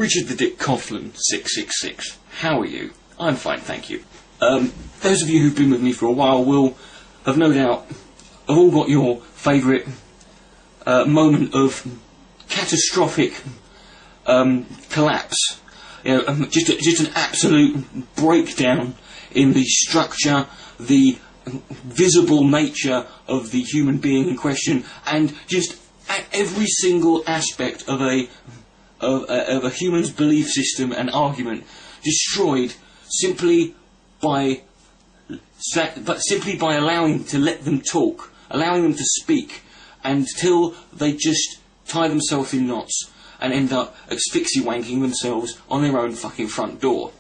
Richard the Dick Coughlin 666. How are you? I'm fine, thank you. Those of you who've been with me for a while will have no doubt have all got your favourite moment of catastrophic collapse. You know, just an absolute breakdown in the structure, the visible nature of the human being in question, and just at every single aspect of a human's belief system and argument destroyed simply by allowing to let them talk, allowing them to speak until they just tie themselves in knots and end up asphyxie-wanking themselves on their own fucking front door.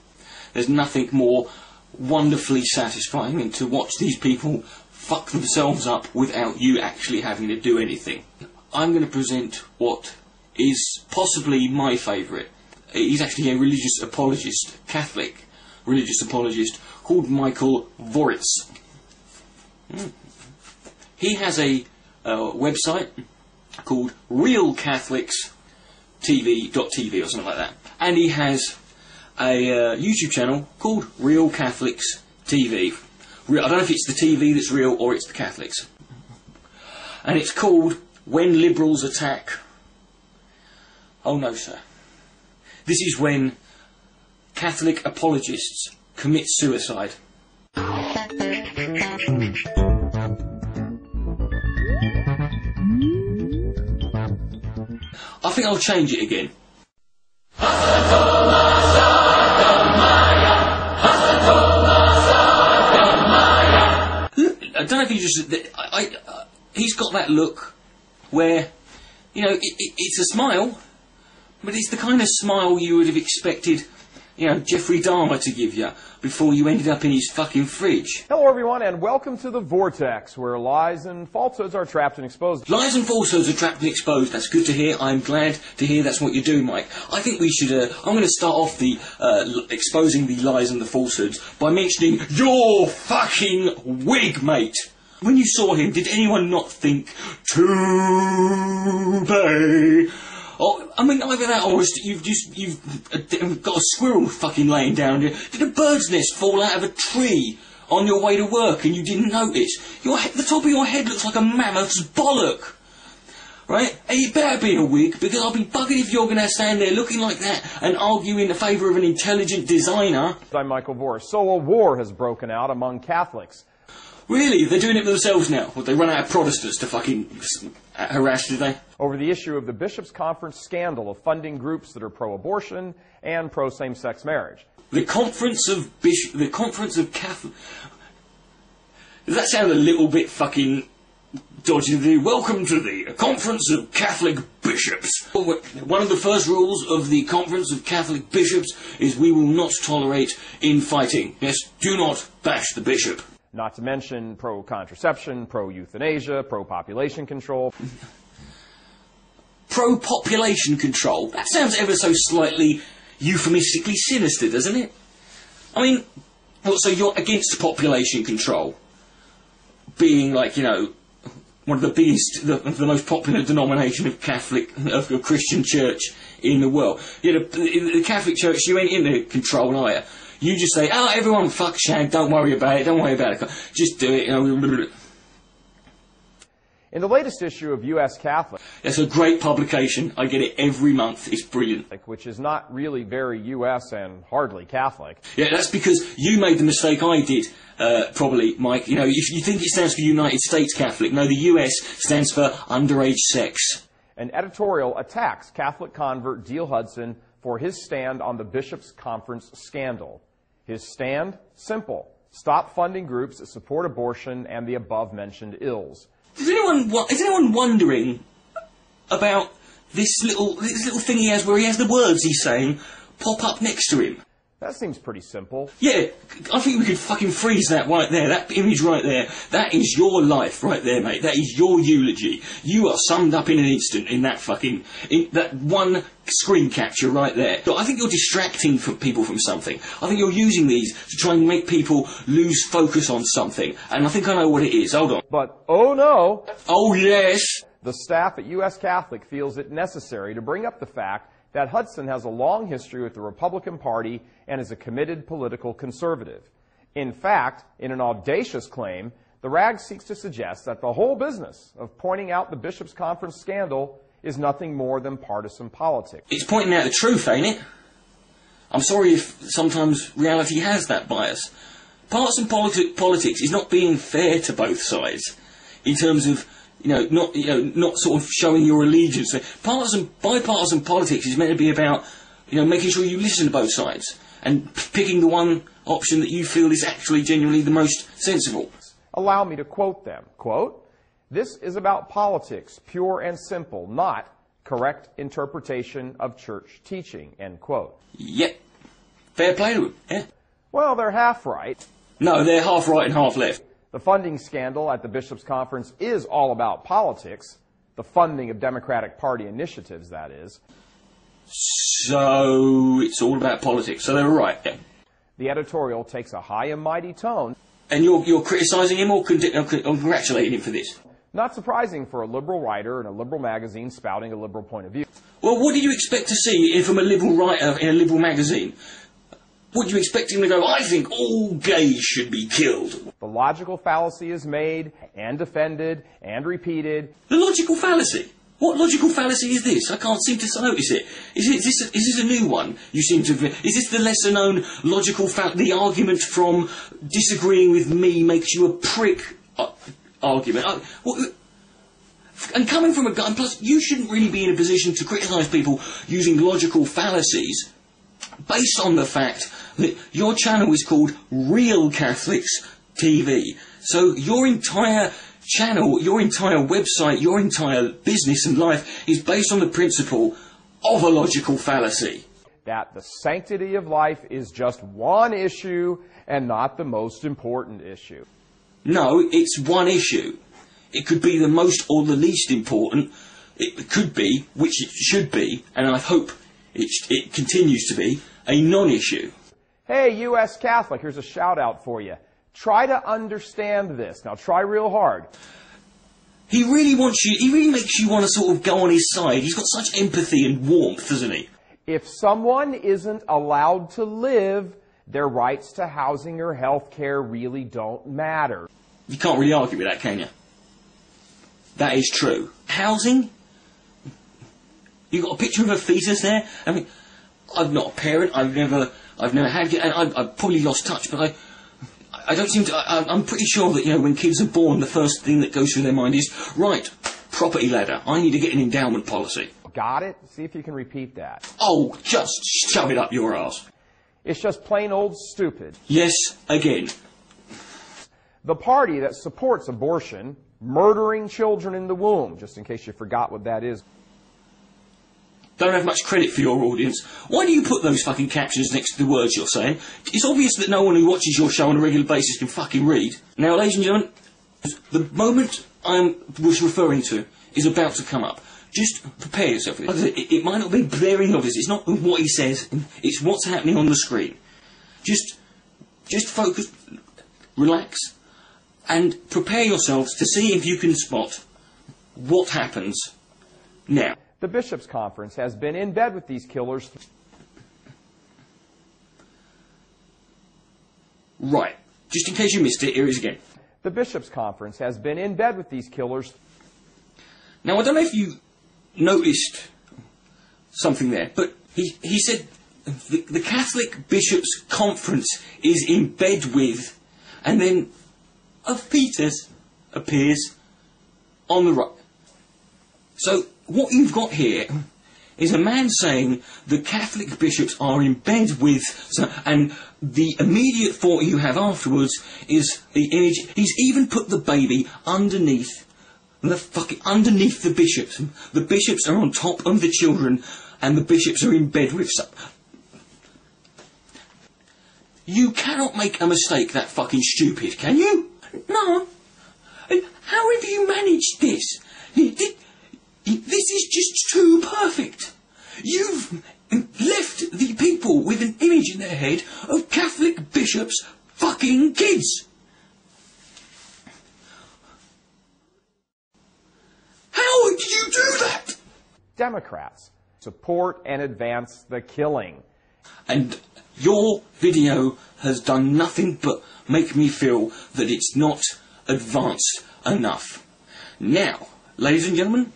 There's nothing more wonderfully satisfying than to watch these people fuck themselves up without you actually having to do anything. I'm going to present what is possibly my favourite. He's actually a religious apologist, Catholic religious apologist, called Michael Voritz. He has a website called realcatholics.tv or something like that. And he has a YouTube channel called Real Catholics TV. I don't know if it's the TV that's real or it's the Catholics. And it's called When Liberals Attack. Oh no, sir. This is when Catholic apologists commit suicide. I think I'll change it again. I don't know if you just... he's got that look where, you know, it's a smile, but it's the kind of smile you would have expected, you know, Jeffrey Dahmer to give you before you ended up in his fucking fridge. Hello everyone, and welcome to The Vortex, where lies and falsehoods are trapped and exposed. Lies and falsehoods are trapped and exposed. That's good to hear. I'm glad to hear that's what you're doing, Mike. I think we should... I'm going to start off the exposing the lies and the falsehoods by mentioning your fucking wig, mate. When you saw him, did anyone not think, today... Oh, I mean, either that or you've got a squirrel fucking laying down there. Did a bird's nest fall out of a tree on your way to work and you didn't notice? The top of your head looks like a mammoth's bollock. Right? And it better be a wig, because I'll be buggered if you're going to stand there looking like that and argue in favour of an intelligent designer. I'm Michael Voritz. So a war has broken out among Catholics. Really? They're doing it themselves now? Would they run out of Protestants to fucking harass, did they? Over the issue of the Bishops' Conference scandal of funding groups that are pro-abortion and pro-same-sex marriage. The Conference of Catholic... Does that sound a little bit fucking dodgy? Welcome to the Conference of Catholic Bishops. One of the first rules of the Conference of Catholic Bishops is we will not tolerate infighting. Yes, do not bash the bishop. Not to mention pro-contraception, pro-euthanasia, pro-population control. Pro-population control? That sounds ever so slightly euphemistically sinister, doesn't it? I mean, so you're against population control? Being like, you know, one of the biggest, the most popular denomination of of Christian church in the world. You know, the Catholic Church, you ain't into control, are you? You just say, oh, everyone fuck shag, don't worry about it, just do it, you know. In the latest issue of U.S. Catholic... It's a great publication, I get it every month, it's brilliant. Which is not really very U.S. and hardly Catholic. Yeah, that's because you made the mistake I did, probably, Mike. You know, you think it stands for United States Catholic. No, the U.S. stands for underage sex. An editorial attacks Catholic convert Diehl Hudson for his stand on the Bishops' Conference scandal. His stand? Simple. Stop funding groups that support abortion and the above-mentioned ills. Is anyone wondering about this little thing he has where he has the words he's saying pop up next to him? That seems pretty simple. Yeah, I think we could fucking freeze that right there. That image right there. That is your life right there, mate. That is your eulogy. You are summed up in an instant in that that one screen capture right there. But I think you're distracting people from something. I think you're using these to try and make people lose focus on something. And I think I know what it is. Hold on. But, oh no. Oh yes. The staff at U.S. Catholic feels it necessary to bring up the fact that Hudson has a long history with the Republican Party and is a committed political conservative. In fact, in an audacious claim, the rag seeks to suggest that the whole business of pointing out the Bishops' Conference scandal is nothing more than partisan politics. It's pointing out the truth, ain't it? I'm sorry if sometimes reality has that bias. Partisan politics is not being fair to both sides in terms of, not sort of showing your allegiance. Bipartisan politics is meant to be about, making sure you listen to both sides and picking the one option that you feel is actually genuinely the most sensible. Allow me to quote them. Quote, "This is about politics, pure and simple, not correct interpretation of church teaching," end quote. Yep. Fair play to them, yeah? Well, they're half right. No, they're half right and half left. The funding scandal at the Bishops' Conference is all about politics, the funding of Democratic Party initiatives, that is. So it's all about politics, so they were right, yeah. The editorial takes a high and mighty tone. And you're criticising him or congratulating him for this? Not surprising for a liberal writer in a liberal magazine spouting a liberal point of view. Well, what do you expect to see from a liberal writer in a liberal magazine? What do you expect him to go, I think all gays should be killed? The logical fallacy is made and defended and repeated. The logical fallacy? What logical fallacy is this? I can't seem to notice it. Is this a new one? You seem to have... Is this the lesser known logical the argument from disagreeing with me makes you a prick argument? And coming from a guy... And plus, you shouldn't really be in a position to criticise people using logical fallacies based on the fact that your channel is called Real Catholics TV. So your entire channel, your entire website, your entire business and life is based on the principle of a logical fallacy. That the sanctity of life is just one issue and not the most important issue. No, it's one issue. It could be the most or the least important. It could be, which it should be, and I hope it continues to be, a non-issue. Hey, U.S. Catholic, here's a shout-out for you. Try to understand this. Now, try real hard. He really makes you want to sort of go on his side. He's got such empathy and warmth, doesn't he? If someone isn't allowed to live, their rights to housing or health care really don't matter. You can't really argue with that, can you? That is true. Housing? You got a picture of a fetus there? I mean, I'm not a parent. I've never had it, and I've probably lost touch. But I don't seem to. I'm pretty sure that when kids are born, the first thing that goes through their mind is right, property ladder. I need to get an endowment policy. Got it? See if you can repeat that. Oh, just shove it up your arse. It's just plain old stupid. Yes, again. The party that supports abortion, murdering children in the womb, just in case you forgot what that is. Don't have much credit for your audience. Why do you put those fucking captions next to the words you're saying? It's obvious that no one who watches your show on a regular basis can fucking read. Now, ladies and gentlemen, the moment I was referring to is about to come up. Just prepare yourself. It might not be very obvious. It's not what he says. It's what's happening on the screen. Just focus, relax, and prepare yourselves to see if you can spot what happens now. The Bishops' Conference has been in bed with these killers. Right. Just in case you missed it, here it is again. The Bishops' Conference has been in bed with these killers. Now, I don't know if you noticed something there, but he said the Catholic Bishops' Conference is in bed with, and then a fetus appears on the right. So what you've got here is a man saying the Catholic bishops are in bed with, and the immediate thought you have afterwards is the image. He's even put the baby underneath the bishops. The bishops are on top of the children, and the bishops are in bed with some. You cannot make a mistake that fucking stupid, can you? No. How have you managed this? This is just too perfect. You've left the people with an image in their head of Catholic bishops fucking kids. How did you do that? Democrats. support and advance the killing. And your video has done nothing but make me feel that it's not advanced enough. Now, ladies and gentlemen,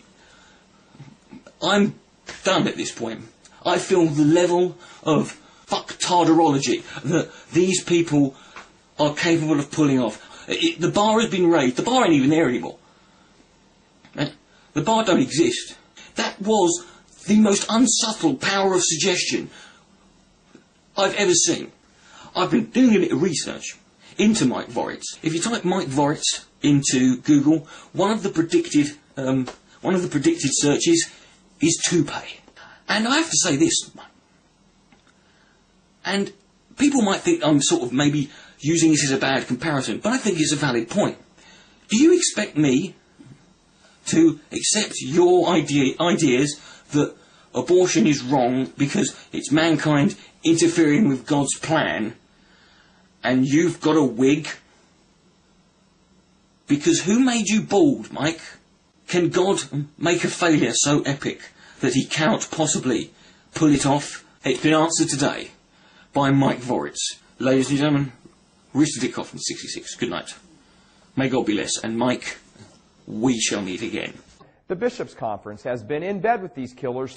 I'm done at this point. I feel the level of fucktarderology that these people are capable of pulling off. The bar has been raised. The bar ain't even there anymore. The bar don't exist. That was the most unsubtle power of suggestion I've ever seen. I've been doing a bit of research into Mike Voritz. If you type Mike Voritz into Google, one of the predicted searches is toupee. And I have to say this, and people might think I'm sort of maybe using this as a bad comparison, but I think it's a valid point. Do you expect me to accept your ideas that abortion is wrong because it's mankind interfering with God's plan, and you've got a wig? Because who made you bald, Mike? Can God make a failure so epic that he cannot possibly pull it off? It's been answered today by Mike Voritz. Ladies and gentlemen, Rooster Dick Hoffman 66. Good night. May God be less. And Mike, we shall meet again. The Bishops' Conference has been in bed with these killers.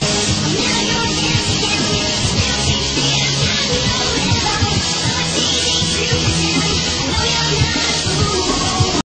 Yeah.